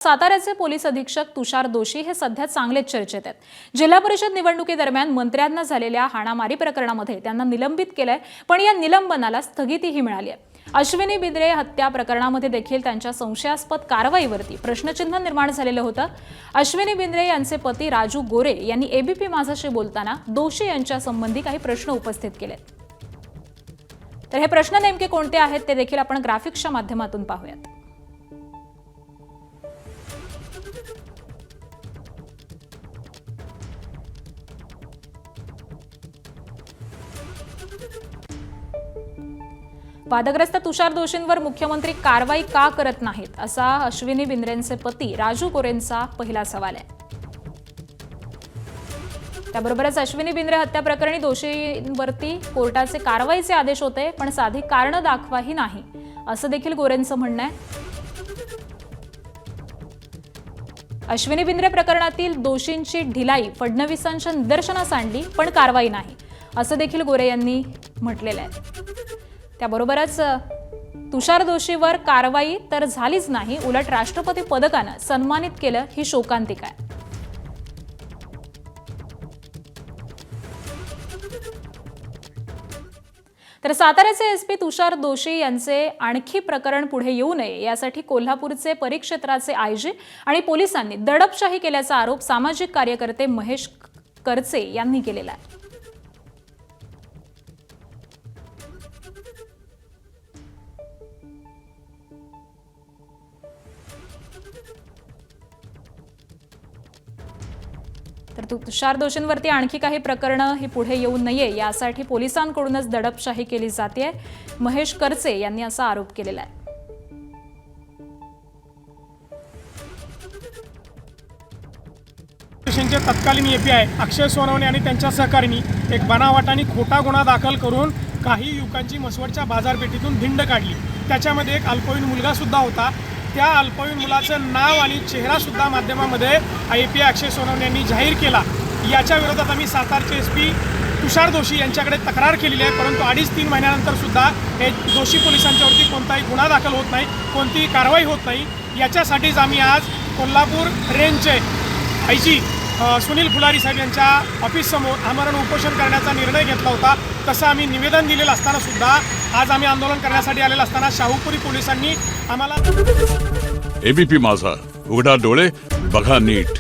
साताऱ्याचे पोलीस अधीक्षक तुषार दोशी हे सध्या चांगलेच चर्चेत आहेत। जिल्हा परिषद निवडणुकीदरम्यान मंत्र्यांना झालेल्या हाणामारी प्रकरणामध्ये त्यांना निलंबित केलंय, पण या निलंबनाला स्थगितीही मिळाली आहे। अश्विनी बिंद्रे हत्या प्रकरणामध्ये देखील त्यांच्या संशयास्पद कारवाईवरती प्रश्नचिन्ह निर्माण झालेलं होतं। अश्विनी बिंद्रे यांचे पती राजू गोरे यांनी एबीपी माझाशी बोलताना दोशी यांच्या संबंधी काही प्रश्न उपस्थित केलेत। तर हे प्रश्न नेमके कोणते आहेत ते देखील आपण ग्राफिक्सच्या माध्यमातून पाहूयात। वादग्रस्त तुषार दोशींवर मुख्यमंत्री कारवाई का करत नाहीत असा अश्विनी बिंद्रेंचे पती राजू गोरेंचा पहिला सवाल आहे। त्याबरोबरच अश्विनी बिंद्रे हत्या प्रकरणी दोषींवरती कोर्टाचे कारवाईचे आदेश होते, पण साधी कारणं दाखवाही नाही असं देखील गोरेंचं म्हणणं आहे। अश्विनी बिंद्रे प्रकरणातील दोषींची ढिलाई फडणवीसांच्या निदर्शनास आणली, पण कारवाई नाही असं देखील गोरे यांनी म्हटलेलं आहे। त्याबरोबरच तुषार दोशीवर कारवाई तर झालीच नाही, उलट राष्ट्रपती पदकानं सन्मानित केलं ही शोकांतिका आहे। तर साताऱ्याचे एसपी तुषार दोशी यांचे आणखी प्रकरण पुढे येऊ नये यासाठी कोल्हापूरचे परिक्षेत्राचे आयजी आणि पोलिसांनी दडपशाही केल्याचा आरोप सामाजिक कार्यकर्ते महेश करचे यांनी केलेला आहे। तर तुषार दोशींवरती आणखी काही प्रकरणं ही पुढे येऊ नये यासाठी पोलिसांकडूनच दडपशाही केली जाते, महेश करचे यांनी असा आरोप केलेला आहे। स्टेशनचे तत्कालीन एपीआय अक्षय सोनवणे आणि त्यांच्या सहकाऱ्यांनी एक बनावट आणि खोटा गुन्हा दाखल करून काही युवकांची मसवडच्या बाजारपेठेतून धिंड काढली। त्याच्यामध्ये एक अल्पवयीन मुलगा सुद्धा होता। त्या अल्पवयीन मुलाचं नाव आणि चेहरा सुद्धा माध्यमामध्ये एपीआय अक्षय सोनवणे यांनी जाहीर केला। याच्या विरोधात आम्ही सातारचे एसपी तुषार दोशी यांच्याकडे तक्रार केलेली आहे, परंतु 2.5-3 महिन्यानंतर सुद्धा हे दोषी पोलिसांच्यावरती कोणताही गुन्हा दाखल होत नाही, कोणतीही कारवाई होत नाही। याच्यासाठीच आम्ही आज कोल्हापूर रेंजचे आयजी सुनील फुलारी साहेब यांच्या ऑफिससमोर आमरण उपोषण करण्याचा निर्णय घेतला होता। तसं आम्ही निवेदन दिलेलं असताना सुद्धा आज आम्ही आंदोलन करण्यासाठी आलेलं असताना शाहूपुरी पोलिसांनी आम्हाला एबीपी माझा, उघडा डोळे बघा नीट।